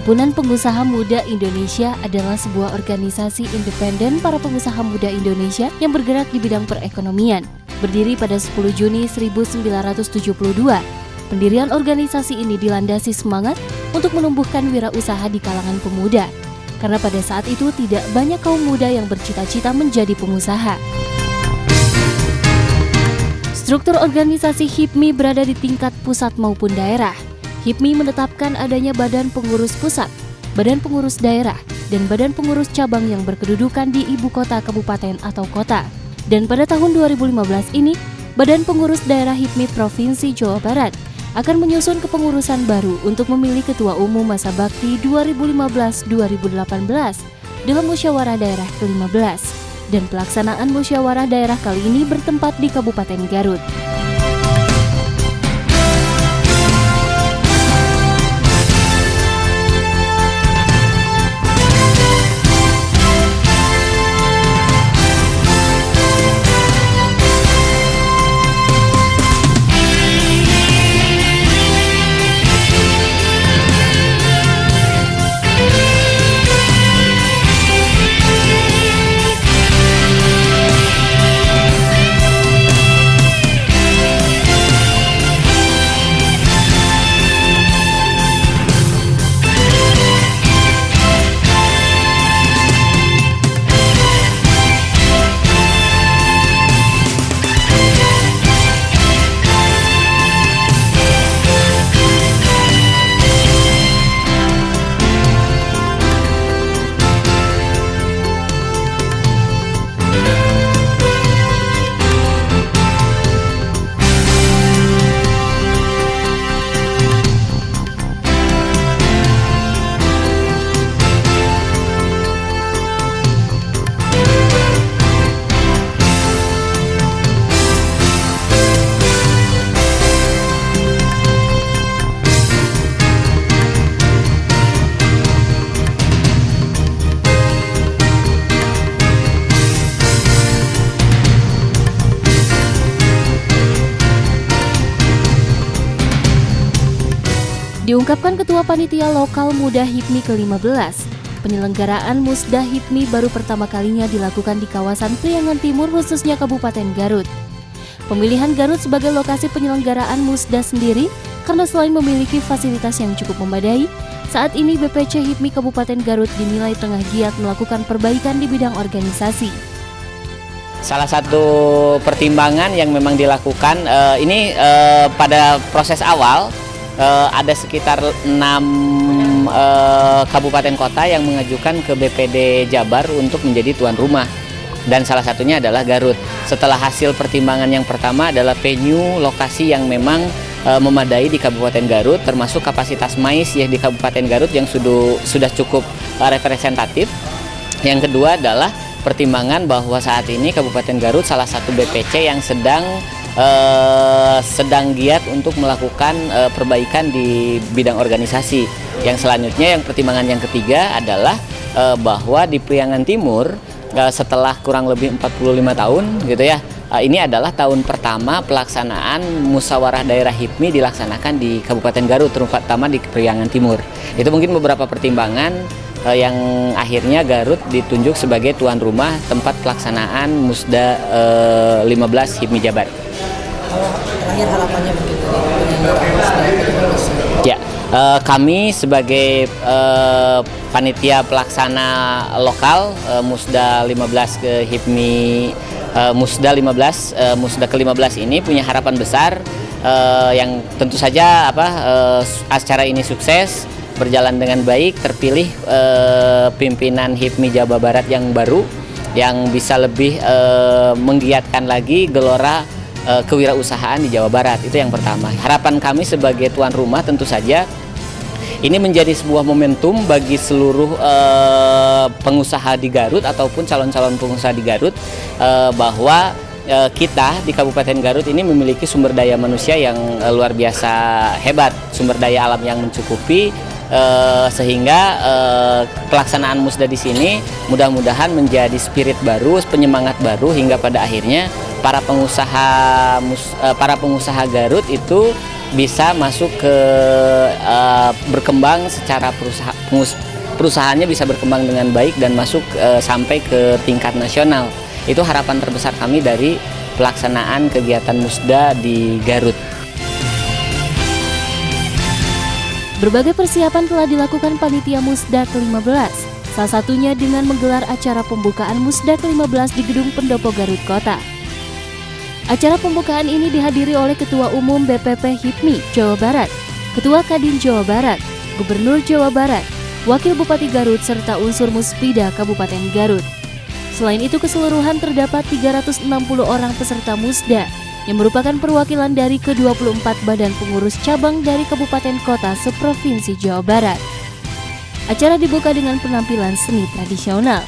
Himpunan Pengusaha Muda Indonesia adalah sebuah organisasi independen para pengusaha muda Indonesia yang bergerak di bidang perekonomian. Berdiri pada 10 Juni 1972, pendirian organisasi ini dilandasi semangat untuk menumbuhkan wirausaha di kalangan pemuda. Karena pada saat itu tidak banyak kaum muda yang bercita-cita menjadi pengusaha. Struktur organisasi HIPMI berada di tingkat pusat maupun daerah. HIPMI menetapkan adanya Badan Pengurus Pusat, Badan Pengurus Daerah, dan Badan Pengurus Cabang yang berkedudukan di ibu kota, kabupaten, atau kota. Dan pada tahun 2015 ini, Badan Pengurus Daerah HIPMI Provinsi Jawa Barat akan menyusun kepengurusan baru untuk memilih Ketua Umum masa bakti 2015-2018 dalam Musyawarah Daerah ke-15. Dan pelaksanaan Musyawarah Daerah kali ini bertempat di Kabupaten Garut. Diungkapkan Ketua Panitia Lokal Muda HIPMI ke-15, penyelenggaraan Musda HIPMI baru pertama kalinya dilakukan di kawasan Priangan Timur, khususnya Kabupaten Garut. Pemilihan Garut sebagai lokasi penyelenggaraan Musda sendiri karena selain memiliki fasilitas yang cukup memadai, saat ini BPC HIPMI Kabupaten Garut dinilai tengah giat melakukan perbaikan di bidang organisasi. Salah satu pertimbangan yang memang dilakukan pada proses awal, ada sekitar 6 kabupaten kota yang mengajukan ke BPD Jabar untuk menjadi tuan rumah, dan salah satunya adalah Garut. Setelah hasil pertimbangan yang pertama adalah venue lokasi yang memang memadai di Kabupaten Garut, termasuk kapasitas MAIS ya di Kabupaten Garut yang sudah cukup representatif. Yang kedua adalah pertimbangan bahwa saat ini Kabupaten Garut salah satu BPC yang sedang giat untuk melakukan perbaikan di bidang organisasi. Yang selanjutnya, yang pertimbangan yang ketiga adalah bahwa di Priangan Timur setelah kurang lebih 45 tahun gitu ya, ini adalah tahun pertama pelaksanaan Musyawarah Daerah HIPMI dilaksanakan di Kabupaten Garut, terutama di Priangan Timur. Itu mungkin beberapa pertimbangan yang akhirnya Garut ditunjuk sebagai tuan rumah tempat pelaksanaan Musda 15 HIPMI Jabar. Terakhir harapannya begitu ya, kami sebagai panitia pelaksana lokal Musda 15 ke HIPMI Musda ke-15 ini punya harapan besar yang tentu saja acara ini sukses, berjalan dengan baik, terpilih pimpinan HIPMI Jawa Barat yang baru yang bisa lebih menggiatkan lagi gelora kewirausahaan di Jawa Barat. Itu yang pertama. Harapan kami sebagai tuan rumah tentu saja ini menjadi sebuah momentum bagi seluruh pengusaha di Garut ataupun calon-calon pengusaha di Garut bahwa kita di Kabupaten Garut ini memiliki sumber daya manusia yang luar biasa hebat, sumber daya alam yang mencukupi, sehingga pelaksanaan Musda di sini mudah-mudahan menjadi spirit baru, penyemangat baru, hingga pada akhirnya para pengusaha Garut itu bisa masuk ke berkembang secara perusahaannya bisa berkembang dengan baik dan masuk sampai ke tingkat nasional. Itu harapan terbesar kami dari pelaksanaan kegiatan Musda di Garut. Berbagai persiapan telah dilakukan panitia Musda ke-15, salah satunya dengan menggelar acara pembukaan Musda ke-15 di Gedung Pendopo Garut Kota. Acara pembukaan ini dihadiri oleh Ketua Umum BPP HIPMI Jawa Barat, Ketua Kadin Jawa Barat, Gubernur Jawa Barat, Wakil Bupati Garut, serta unsur Muspida Kabupaten Garut. Selain itu, keseluruhan terdapat 360 orang peserta Musda, yang merupakan perwakilan dari ke-24 badan pengurus cabang dari kabupaten kota seprovinsi Jawa Barat. Acara dibuka dengan penampilan seni tradisional.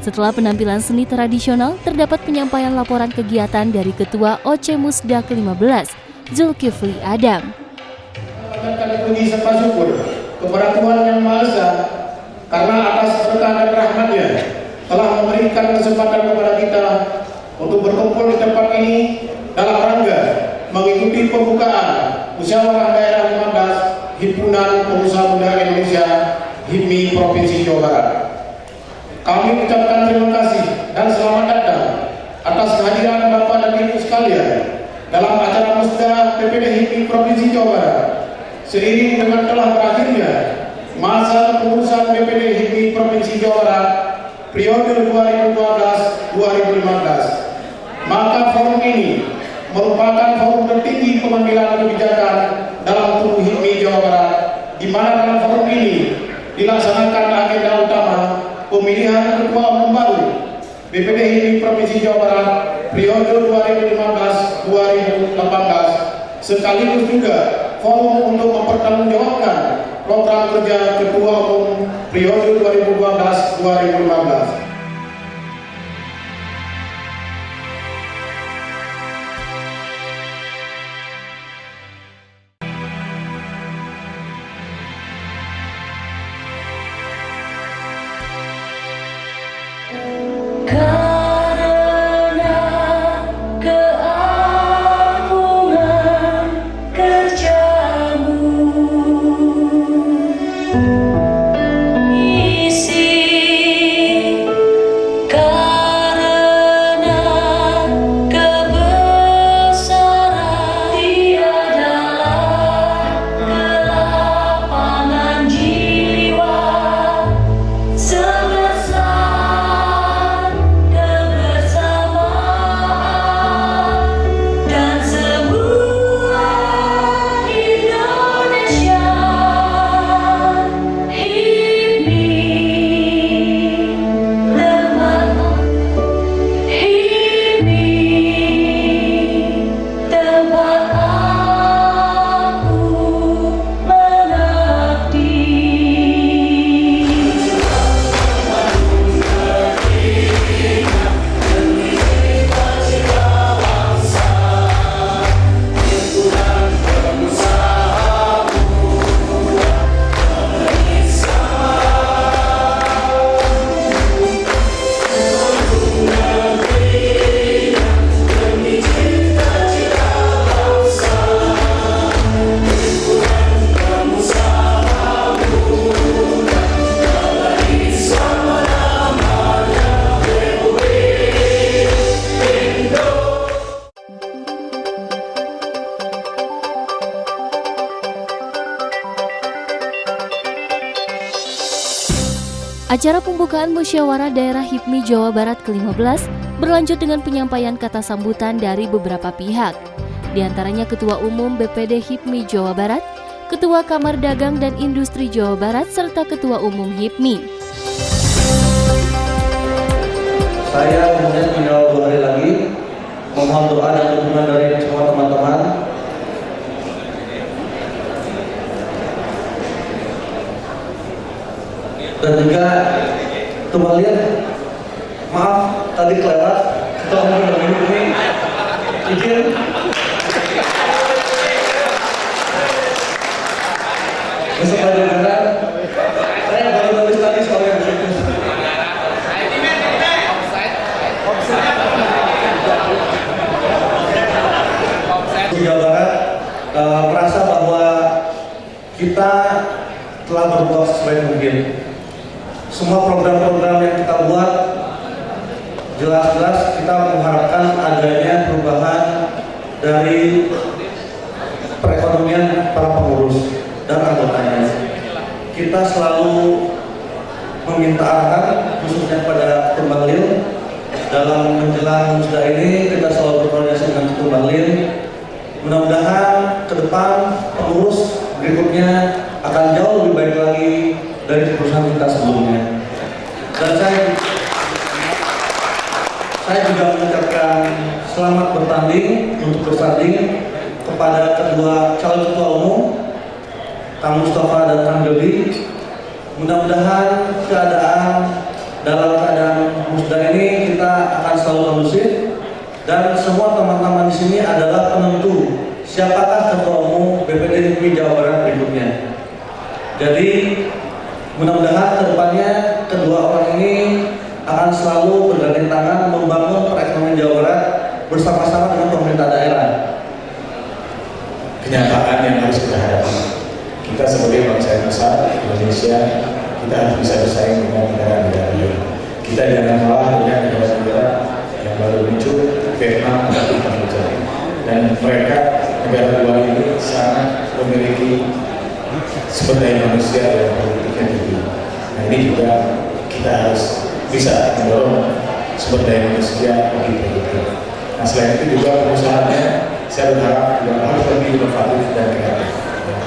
Setelah penampilan seni tradisional, terdapat penyampaian laporan kegiatan dari Ketua OC Musda ke-15, Zulkifli Adam. Kami puji serta syukur kepada Tuhan Yang Maha Esa karena atas berkah dan rahmat-Nya telah memberikan kesempatan kepada kita untuk berkumpul di tempat ini dalam rangka mengikuti pembukaan Musyawarah Daerah 15 Himpunan Pengusaha Muda Indonesia HIPMI Provinsi Jawa Barat. Kami ucapkan terima kasih dan selamat datang atas kehadiran Bapak dan Ibu sekalian dalam acara Musda PPD HIPMI Provinsi Jawa Barat. Seiring dengan telah berakhirnya masa kepengurusan BPD HIPMI Provinsi Jawa Barat periode 2012-2015, maka forum ini merupakan forum tertinggi pengambilan kebijakan dalam tubuh HIPMI Jawa Barat, di mana dalam forum ini dilaksanakan agenda utama pemilihan ketua umum baru BPD HIPMI Provinsi Jawa Barat periode 2015-2018, sekaligus juga forum untuk mempertanggungjawabkan program kerja ketua umum periode 2012-2015. Kerjamu Acara pembukaan Musyawarah Daerah HIPMI Jawa Barat ke-15 berlanjut dengan penyampaian kata sambutan dari beberapa pihak. Di antaranya Ketua Umum BPD HIPMI Jawa Barat, Ketua Kamar Dagang dan Industri Jawa Barat, serta Ketua Umum HIPMI. Saya kemudian tinggal 2 hari lagi, mohon doa dan dukungan dari semua teman-teman. Dan juga kembali, maaf tadi kelewat, kita ngomong ini izin. Besok ada benar, saya baru nulis tadi soalnya begitu. Jawa Barat merasa bahwa kita telah berbuat sebaik mungkin. Semua program-program yang kita buat jelas-jelas kita mengharapkan adanya perubahan dari perekonomian para pengurus dan anggotanya. Kita selalu meminta arahan khususnya pada Ketum Bahlil. Dalam menjelang musda ini kita selalu berkoordinasi dengan Ketum Bahlil. Mudah-mudahan ke depan pengurus berikutnya akan jauh lebih baik lagi dari perusahaan kita sebelumnya. Dan saya juga mengucapkan selamat bertanding untuk bersanding kepada kedua calon ketua umum, Kang Mustafa dan Kang Jody. Mudah-mudahan dalam keadaan musda ini kita akan selalu kondusif dan semua teman-teman di sini adalah penentu siapakah ketua umum BPD HIPMI Jawa Barat berikutnya. Jadi mudah-mudahan kedepannya kedua orang ini akan selalu bergandeng tangan membangun perekonomian Jawa Barat bersama-sama dengan pemerintah daerah. Kenyataan yang harus kita hadapi. Kita sebagai bangsa yang besar Indonesia, kita harus bisa bersaing dengan negara-negara lain. Kita jangan kalah dengan negara-negara yang baru muncul, Vietnam atau Kamboja. Dan mereka negara luar ini sangat memiliki sumber daya manusia dan politik yang tinggi. Nah ini juga kita harus bisa mendorong sumber daya manusia lebih produktif. Nah selain itu juga perusahaannya saya berharap juga harus lebih inovatif dan kreatif. Ya.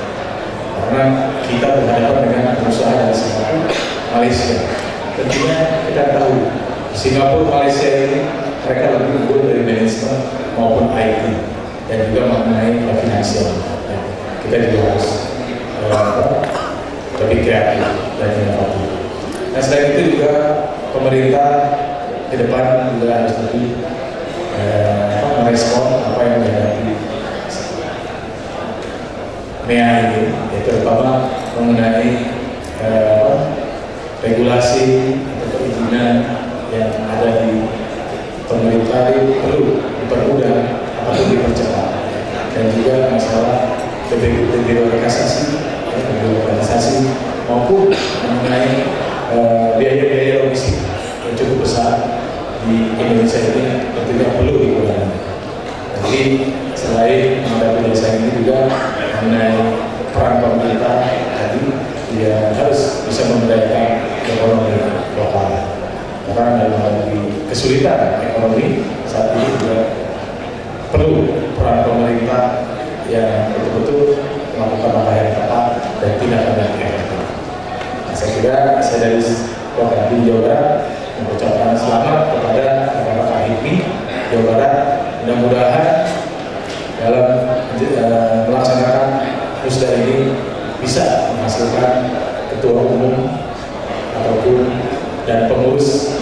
Karena kita berhadapan dengan perusahaan dari Singapura, Malaysia. Tentunya kita tahu Singapura, Malaysia ini mereka lebih unggul dari manajemen maupun IT dan juga mengenai finansial. Ya. Kita juga harus lebih kreatif dan inovatif. Nah selain itu juga pemerintah ke depan juga harus lebih merespon apa yang dihadapi MEA ini, yaitu terutama mengenai regulasi atau perizinan yang ada di pemerintah ini perlu dipermudah ataupun dipercepat, dan juga masalah birokratisasi maupun mengenai biaya-biaya logistik yang cukup besar di Indonesia ini tentunya perlu dikurangi. Jadi selain menghadapi desa ini juga mengenai peran pemerintah tadi, dia harus bisa memberdayakan ekonomi lokal. Karena dalam menghadapi kesulitan ekonomi saat ini juga perlu peran pemerintah yang betul-betul melakukan langkah yang tepat dan tindakan yang efektif. Saya kira saya dari Wakil Jawa Barat mengucapkan selamat kepada rekan-rekan HIPMI Jawa Barat. Mudah-mudahan dalam melaksanakan musda ini bisa menghasilkan ketua umum ataupun dan pengurus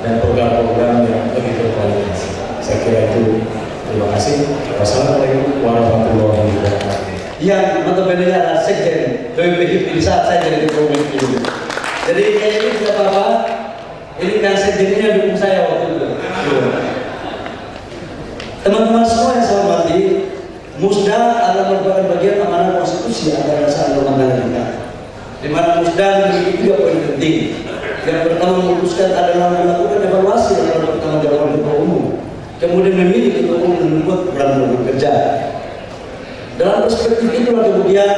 dan program-program yang lebih berkualitas. Saya kira itu. Terima kasih. Wassalamualaikum warahmatullahi wabarakatuh. Yang notabene adalah sekjen BPD di saat saya jadi ketua umum ini. Jadi ini tidak apa-apa. Ini kan sekjennya dukung saya waktu itu. Teman-teman semua yang saya hormati, musda adalah merupakan bagian amanah konstitusi antara satu lembaga kita. Di mana musda memiliki 3 poin penting. Yang pertama memutuskan adalah melakukan evaluasi terhadap pertanggungjawaban ketua umum. Kemudian memilih ketua umum dan membuat program kerja. Dalam perspektif itulah kemudian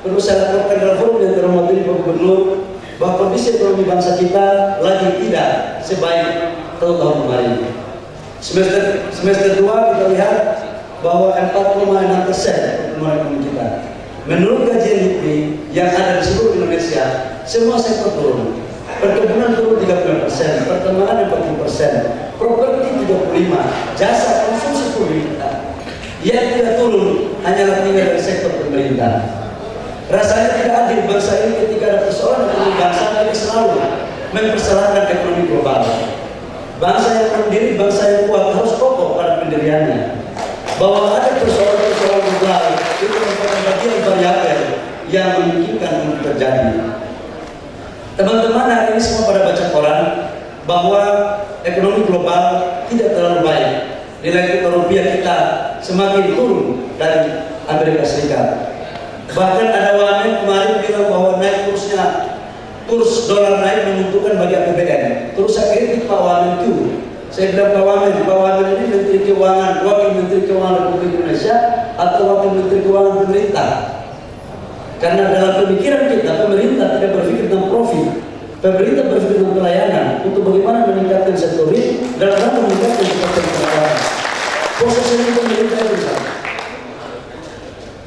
perlu saya laporkan dalam forum yang terhormat Pak Gubernur bahwa kondisi ekonomi bangsa kita lagi tidak sebaik tahun-tahun kemarin. Semester 2 kita lihat bahwa 4,6% pertumbuhan ekonomi kita. Menurut kajian HIPMI yang ada di seluruh Indonesia, semua sektor turun. Perkebunan turun 30%, pertambangan 40%, properti 35%, jasa konsumsi pun yang tidak turun hanyalah tinggal dari sektor pemerintah. Rasanya tidak adil bangsa ini ketika ada persoalan ekonomi bangsa ini selalu mempersalahkan ekonomi global. Bangsa yang mandiri, bangsa yang kuat harus kokoh pada pendiriannya. Bahwa ada persoalan-persoalan global itu merupakan bagian variabel yang memungkinkan untuk terjadi. Teman-teman hari ini semua pada baca koran bahwa ekonomi global tidak terlalu baik. Nilai tukar rupiah kita semakin turun dari Amerika Serikat. Bahkan ada wamen kemarin bilang bahwa naik kurs dolar naik menguntungkan bagi APBN. Terus saya kritik Pak Wamen itu. Saya bilang Pak Wamen ini Menteri Keuangan, Wakil Menteri Keuangan Republik Indonesia atau Wakil Menteri Keuangan pemerintah. Karena dalam pemikiran kita, pemerintah tidak berpikir tentang profit. Pemerintah berpikir tentang pelayanan untuk bagaimana meningkatkan sektor real dalam rangka meningkatkan sektor pelayanan. Posisi ini pemerintah itu sama.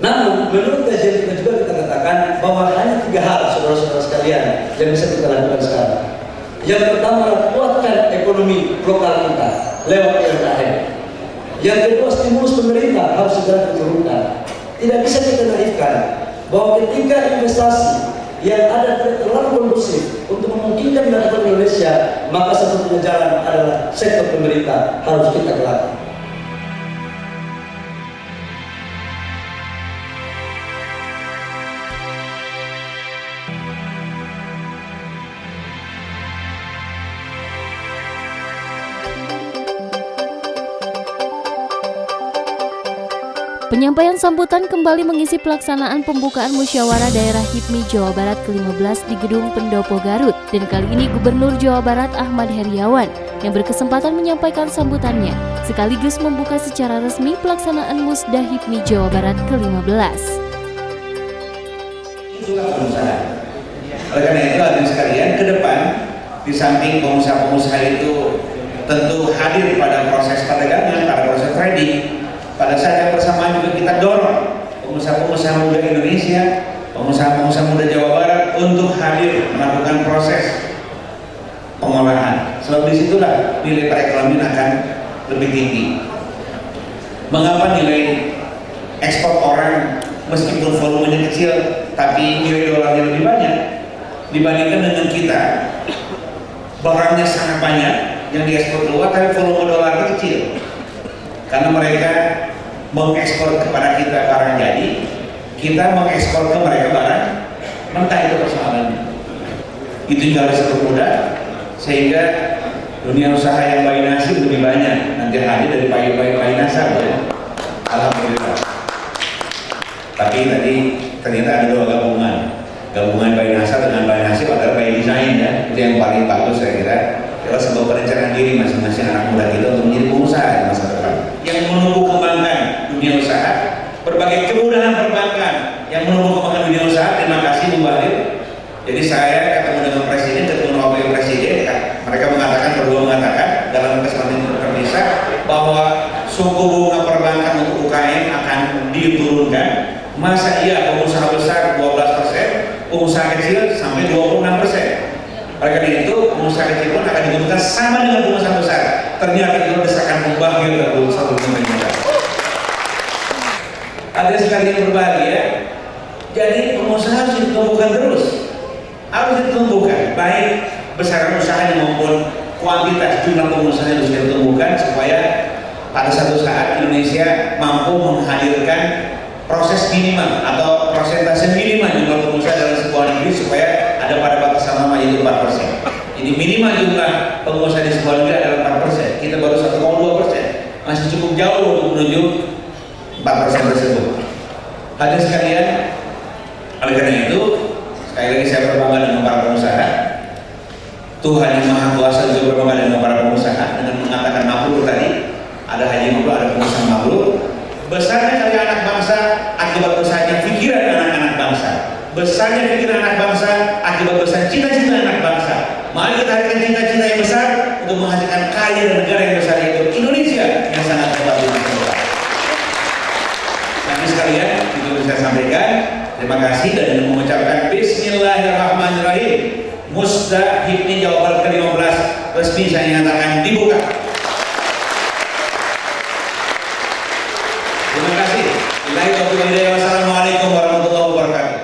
Namun, menurut kajian kita juga kita katakan bahwa hanya 3 hal, saudara-saudara sekalian, yang bisa kita lakukan sekarang. Yang pertama adalah kuatkan ekonomi lokal kita lewat UMKM. Yang kedua, stimulus pemerintah harus segera diturunkan. Tidak bisa kita naifkan bahwa ketika investasi yang ada tidak terlalu kondusif untuk memungkinkan dilakukan Indonesia, maka satu-satunya jalan adalah sektor pemerintah harus kita gelar. Penyampaian sambutan kembali mengisi pelaksanaan pembukaan musyawarah daerah HIPMI Jawa Barat ke-15 di Gedung Pendopo Garut. Dan kali ini Gubernur Jawa Barat Ahmad Heriawan yang berkesempatan menyampaikan sambutannya, sekaligus membuka secara resmi pelaksanaan Musda HIPMI Jawa Barat ke-15. Itulah pengusaha. Oleh karena itu hadirin sekalian, ke depan di samping pengusaha-pengusaha itu tentu hadir pada proses perdagangan, pada proses trading. Pada saat yang bersamaan juga kita dorong pengusaha-pengusaha muda Indonesia, pengusaha-pengusaha muda Jawa Barat untuk hadir melakukan proses pengolahan. Sebab disitulah nilai perekonomian akan lebih tinggi. Mengapa nilai ekspor orang meskipun volumenya kecil, tapi nilai dolarnya lebih banyak dibandingkan dengan kita? Barangnya sangat banyak yang diekspor keluar, tapi volume dolarnya kecil. Karena mereka mengekspor kepada kita barang jadi, kita mengekspor ke mereka barang mentah. Itu persoalannya. Itu juga harus dipermudah sehingga dunia usaha yang bayi nasib lebih banyak nanti hadir dari bayi nasab ya. Alhamdulillah. Tapi tadi ternyata ada 2 gabungan bayi nasab dengan bayi nasib adalah bayi desain ya. Itu yang paling bagus saya kira. Adalah sebuah perencanaan diri masing-masing anak muda kita untuk menjadi pengusaha di masa depan yang menumbuh kembangkan dunia usaha, berbagai kemudahan perbankan yang menumbuh kembangkan dunia usaha. Terima kasih Bu Bahlil. Jadi saya ketemu dengan Presiden, ketemu Wakil Presiden, mereka berdua mengatakan dalam kesempatan terpisah bahwa suku bunga perbankan untuk UKM akan diturunkan. Masa iya pengusaha besar 12%, pengusaha kecil sampai 26%. Oleh karena itu, pengusaha kecil pun akan dibutuhkan sama dengan pengusaha besar. Ternyata itu desakan pembagian dari satu pemerintah. Ada sekalian berbahagia. Jadi pengusaha harus ditumbuhkan terus, harus ditumbuhkan, baik besaran usahanya maupun kuantitas jumlah pengusaha harus ditumbuhkan supaya pada satu saat Indonesia mampu menghadirkan proses minimal atau persentase minimal jumlah pengusaha dalam sebuah negeri supaya ada pada batas sama yaitu 4%. Jadi minimal jumlah pengusaha di sebuah negeri adalah 4%. Kita baru 1,2%. Masih cukup jauh untuk menuju 4% tersebut. Hadirin sekalian, oleh karena itu sekali lagi saya berbangga dengan para pengusaha. Tuhan yang Maha Kuasa juga berbangga dengan para pengusaha dengan mengatakan makhluk tadi. Ada haji makhluk, ada pengusaha makhluk. Besarnya karya anak bangsa akibat besarnya pikiran anak-anak bangsa. besarnya pikiran anak bangsa akibat besar cita-cita anak bangsa. Mari kita hadirkan cita-cita yang besar untuk menghasilkan kaya dan negara yang besar, yaitu Indonesia yang sangat hebat di masa depan. Nanti sekalian itu bisa sampaikan. Terima kasih dan mengucapkan Bismillahirrahmanirrahim. Musda HIPMI Jawa Barat ke-15 resmi saya nyatakan dibuka. Terima kasih. Wassalamualaikum warahmatullahi wabarakatuh.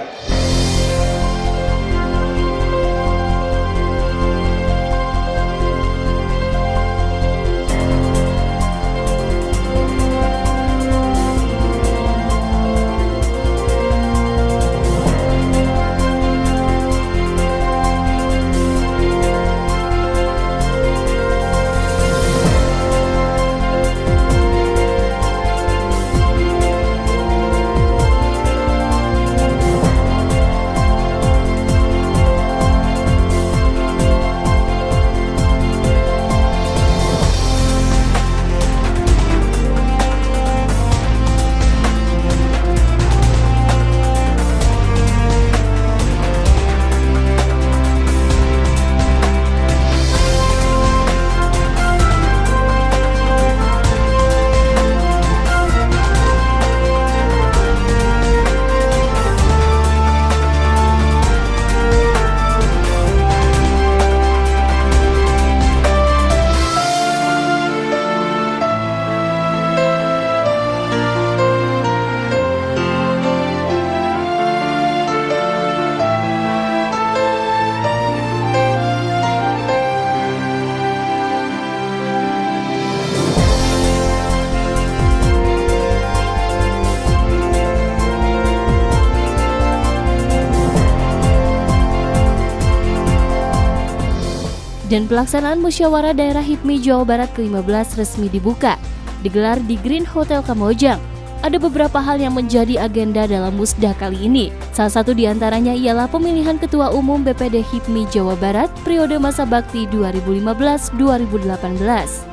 Dan pelaksanaan musyawarah daerah HIPMI Jawa Barat ke-15 resmi dibuka, digelar di Green Hotel Kamojang. Ada beberapa hal yang menjadi agenda dalam musda kali ini. Salah satu diantaranya ialah pemilihan Ketua Umum BPD HIPMI Jawa Barat periode masa bakti 2015-2018.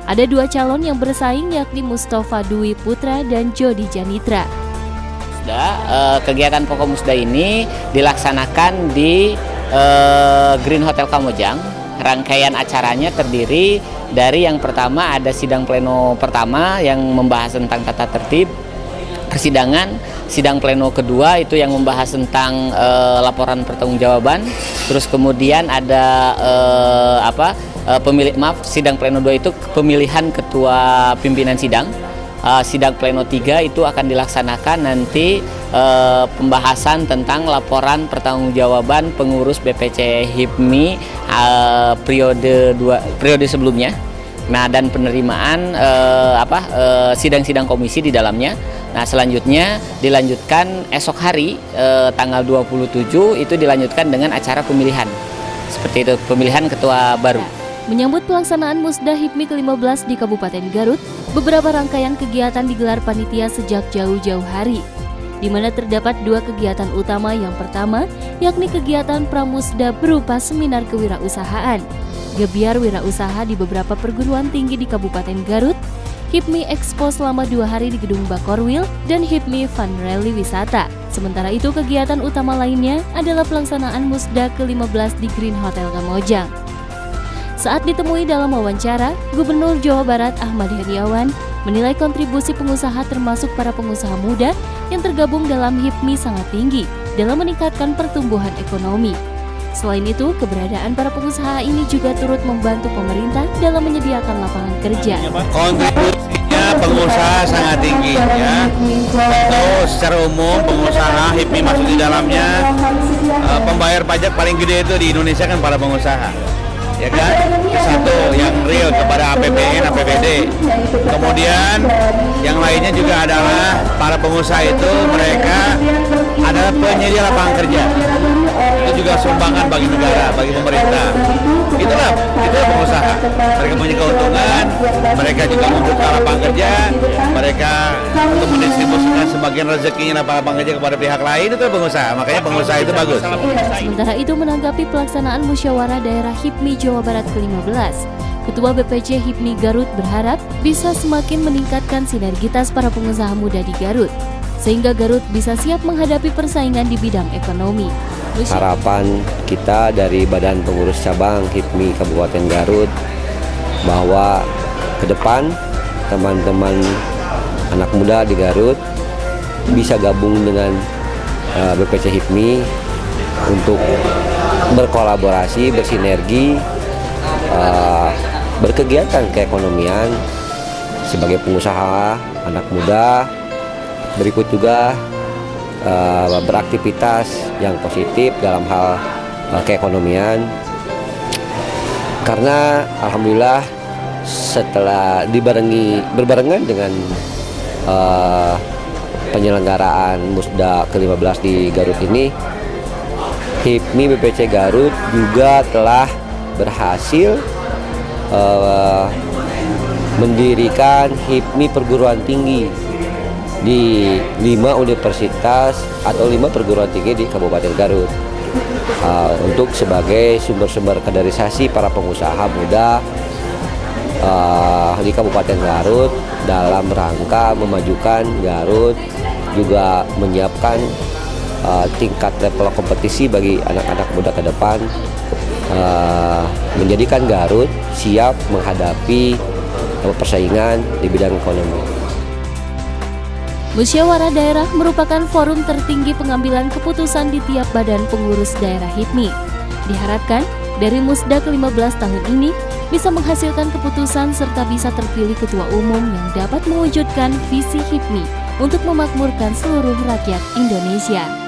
Ada dua calon yang bersaing, yakni Mustafa Dwi Putra dan Jody Janitra. Kegiatan pokok musda ini dilaksanakan di Green Hotel Kamojang. Rangkaian acaranya terdiri dari yang pertama ada sidang pleno pertama yang membahas tentang tata tertib persidangan, sidang pleno kedua itu yang membahas tentang laporan pertanggungjawaban, terus kemudian ada sidang pleno 2 itu pemilihan ketua pimpinan sidang. Sidang pleno 3 itu akan dilaksanakan nanti pembahasan tentang laporan pertanggungjawaban pengurus BPC HIPMI periode sebelumnya. Nah, dan penerimaan sidang-sidang komisi di dalamnya. Nah, selanjutnya dilanjutkan esok hari tanggal 27 itu dilanjutkan dengan acara pemilihan. Seperti itu, pemilihan ketua baru. Menyambut pelaksanaan musda HIPMI ke-15 di Kabupaten Garut, beberapa rangkaian kegiatan digelar panitia sejak jauh-jauh hari, di mana terdapat dua kegiatan utama. Yang pertama, yakni kegiatan pramusda berupa seminar kewirausahaan, gebiar wirausaha di beberapa perguruan tinggi di Kabupaten Garut, HIPMI Expo selama 2 hari di Gedung Bakorwil, dan HIPMI Fun Rally Wisata. Sementara itu, kegiatan utama lainnya adalah pelaksanaan musda ke-15 di Green Hotel Kamojang. Saat ditemui dalam wawancara, Gubernur Jawa Barat Ahmad Heriawan menilai kontribusi pengusaha termasuk para pengusaha muda yang tergabung dalam HIPMI sangat tinggi dalam meningkatkan pertumbuhan ekonomi. Selain itu, keberadaan para pengusaha ini juga turut membantu pemerintah dalam menyediakan lapangan kerja. Kontribusinya pengusaha sangat tinggi, ya. Tentu secara umum pengusaha HIPMI masuk di dalamnya, pembayar pajak paling gede itu di Indonesia kan para pengusaha. Ya kan, satu yang real kepada APBN, APBD. Kemudian yang lainnya juga adalah para pengusaha itu mereka adalah penyedia lapangan kerja. Itu juga sumbangan bagi negara, bagi pemerintah. Itulah pengusaha. Mereka punya keuntungan, mereka juga membuka lapangan kerja, mereka untuk mendistribusikan sebagian rezekinya lapangan kerja kepada pihak lain, itu pengusaha. Makanya pengusaha itu bagus. Sementara itu, menanggapi pelaksanaan musyawarah daerah HIPMI Jawa Barat ke-15, Ketua BPC HIPMI Garut berharap bisa semakin meningkatkan sinergitas para pengusaha muda di Garut. sehingga Garut bisa siap menghadapi persaingan di bidang ekonomi. Harapan kita dari Badan Pengurus Cabang HIPMI Kabupaten Garut bahwa ke depan teman-teman anak muda di Garut bisa gabung dengan BPC HIPMI untuk berkolaborasi, bersinergi, berkegiatan keekonomian sebagai pengusaha anak muda, berikut juga beraktivitas yang positif dalam hal keekonomian. Karena alhamdulillah setelah berbarengan dengan penyelenggaraan Musda ke-15 di Garut ini, HIPMI BPC Garut juga telah berhasil mendirikan HIPMI perguruan tinggi di 5 universitas atau 5 perguruan tinggi di Kabupaten Garut untuk sebagai sumber-sumber kaderisasi para pengusaha muda di Kabupaten Garut dalam rangka memajukan Garut, juga menyiapkan tingkat level kompetisi bagi anak-anak muda ke depan, menjadikan Garut siap menghadapi persaingan di bidang ekonomi. Musyawarah daerah merupakan forum tertinggi pengambilan keputusan di tiap badan pengurus daerah HIPMI. Diharapkan dari Musda ke-15 tahun ini bisa menghasilkan keputusan serta bisa terpilih ketua umum yang dapat mewujudkan visi HIPMI untuk memakmurkan seluruh rakyat Indonesia.